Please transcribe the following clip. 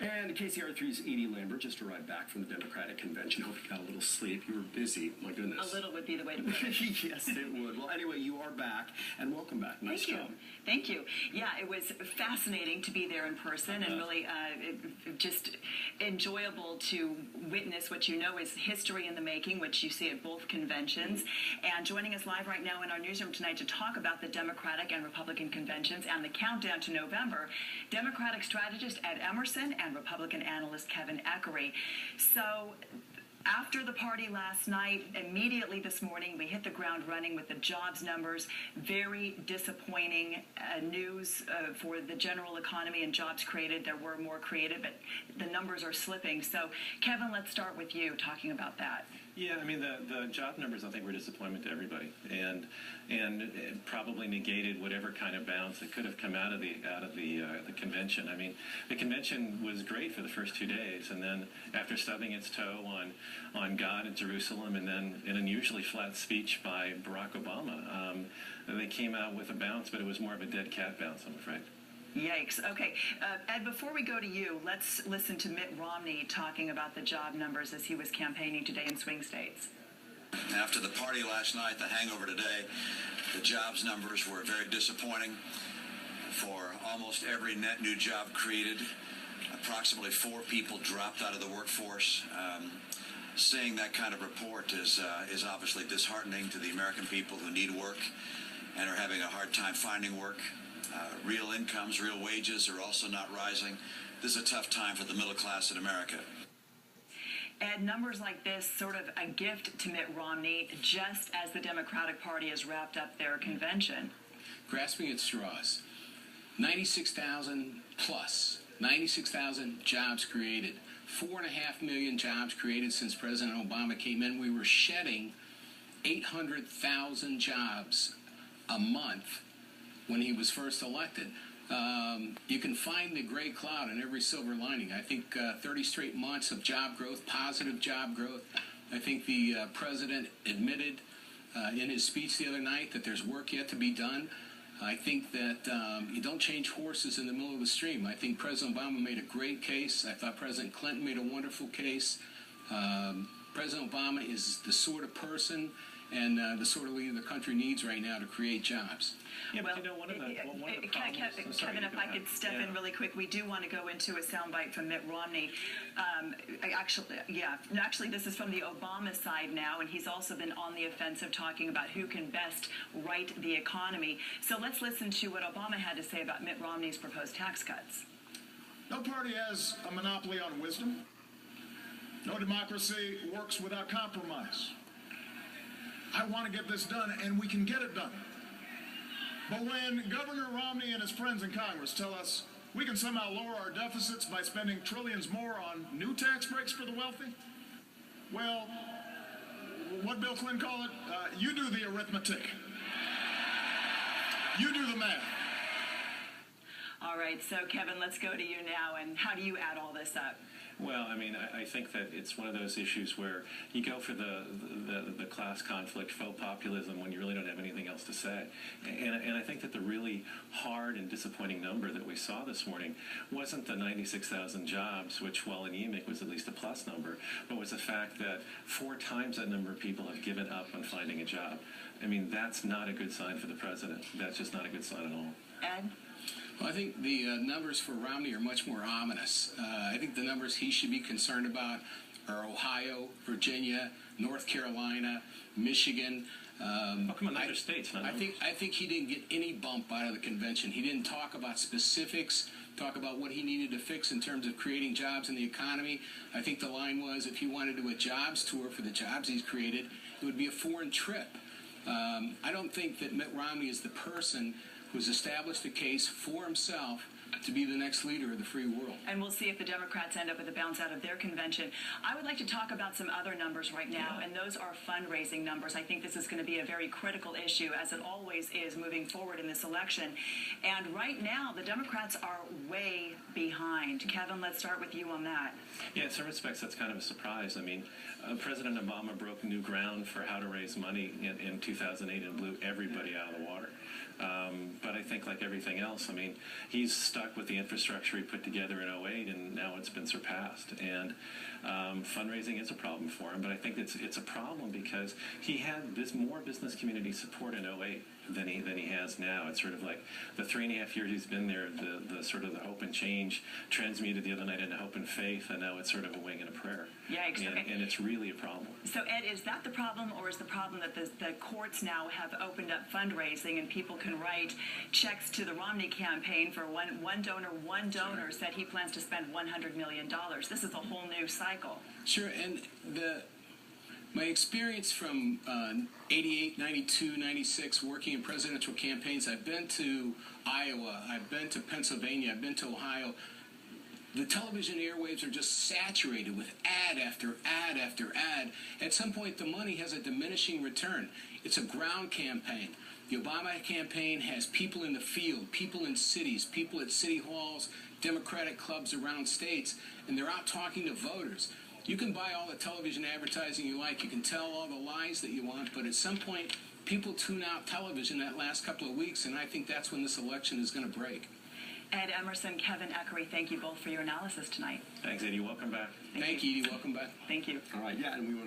And KCRA3's Edie Lambert just arrived back from the Democratic Convention. Hope you got a little sleep. You were busy. My goodness. A little would be the way to put it. Yes, it would. Well, anyway, you are back, and welcome back. Nice job. Thank you. Yeah, it was fascinating to be there in person and really just enjoyable to witness what you know is history in the making, which you see at both conventions. And joining us live right now in our newsroom tonight to talk about the Democratic and Republican conventions and the countdown to November, Democratic strategist Ed Emerson and Republican analyst Kevin Eckery. So after the party last night, immediately this morning, we hit the ground running with the jobs numbers. Very disappointing news for the general economy and jobs created. There were more created, but the numbers are slipping. So, Kevin, let's start with you talking about that. Yeah, I mean, the job numbers, I think, were disappointment to everybody, and it probably negated whatever kind of bounce that could have come out of the convention. I mean, the convention was great for the first 2 days, and then after stubbing its toe on God and Jerusalem, and then an unusually flat speech by Barack Obama, they came out with a bounce, but it was more of a dead cat bounce, I'm afraid. Yikes. Okay. Ed, before we go to you, let's listen to Mitt Romney talking about the job numbers as he was campaigning today in swing states. After the party last night, the hangover today, the jobs numbers were very disappointing. For almost every net new job created, approximately 4 people dropped out of the workforce. Seeing that kind of report is obviously disheartening to the American people who need work and are having a hard time finding work. Real incomes, real wages are also not rising. This is a tough time for the middle class in America. And numbers like this, sort of a gift to Mitt Romney, just as the Democratic Party has wrapped up their convention. Grasping at straws. 96,000 plus. 96,000 jobs created. 4.5 million jobs created since President Obama came in. We were shedding 800,000 jobs a month when he was first elected. You can find the gray cloud in every silver lining. I think 30 straight months of job growth, positive job growth. I think the president admitted in his speech the other night that there's work yet to be done. I think that you don't change horses in the middle of the stream. I think President Obama made a great case. I thought President Clinton made a wonderful case. President Obama is the sort of person and the sort of leader the country needs right now to create jobs. Yeah, but you know, one of the problems... Kevin, if I could step in really quick, we do want to go into a soundbite from Mitt Romney. Actually, this is from the Obama side now, and he's also been on the offensive talking about who can best right the economy. So let's listen to what Obama had to say about Mitt Romney's proposed tax cuts. No party has a monopoly on wisdom. No democracy works without compromise. I want to get this done, and we can get it done. But when Governor Romney and his friends in Congress tell us we can somehow lower our deficits by spending trillions more on new tax breaks for the wealthy, well, what Bill Clinton call it? You do the arithmetic. You do the math. All right, so Kevin, let's go to you now, and how do you add all this up? Well, I mean, I think that it's one of those issues where you go for the class conflict, faux populism, when you really don't have anything else to say. And I think that the really hard and disappointing number that we saw this morning wasn't the 96,000 jobs, which, while anemic, was at least a plus number, but was the fact that 4 times that number of people have given up on finding a job. I mean, that's not a good sign for the president. That's just not a good sign at all. Ed? Well, I think the numbers for Romney are much more ominous. I think the numbers he should be concerned about are Ohio, Virginia, North Carolina, Michigan. Come on, other states. I think he didn't get any bump out of the convention. He didn't talk about specifics, talk about what he needed to fix in terms of creating jobs in the economy. I think the line was, if he wanted to do a jobs tour for the jobs he's created, it would be a foreign trip. I don't think that Mitt Romney is the person who's established a case for himself to be the next leader of the free world. And we'll see if the Democrats end up with a bounce out of their convention. I would like to talk about some other numbers right now, and those are fundraising numbers. I think this is going to be a very critical issue, as it always is moving forward in this election. And right now, the Democrats are way behind. Kevin, let's start with you on that. Yeah, in some respects, that's kind of a surprise. I mean, President Obama broke new ground for how to raise money in 2008 and blew everybody out of the water. But I think, like everything else, I mean, he's stuck with the infrastructure he put together in '08, and now it's been surpassed. And fundraising is a problem for him, but I think it's a problem because he had more business community support in '08 than he has now. It's sort of like the 3.5 years he's been there, the sort of the hope and change transmuted the other night into hope and faith, and now it's sort of a wing and a prayer. Yeah, exactly. And it's really a problem. So, Ed, is that the problem, or is the problem that the courts now have opened up fundraising and people can write checks to the Romney campaign for one donor said he plans to spend $100 million. This is a whole new cycle. Sure, and my experience from 88, 92, 96, working in presidential campaigns, I've been to Iowa, I've been to Pennsylvania, I've been to Ohio. The television airwaves are just saturated with ad after ad after ad. At some point, the money has a diminishing return. It's a ground campaign. The Obama campaign has people in the field, people in cities, people at city halls, Democratic clubs around states, and they're out talking to voters. You can buy all the television advertising you like. You can tell all the lies that you want, but at some point, people tune out television that last couple of weeks, and I think that's when this election is going to break. Ed Emerson, Kevin Eckery, thank you both for your analysis tonight. Thanks, Edie. Welcome back. Thank you, Edie. Welcome back. Thank you. All right, yeah, and we want to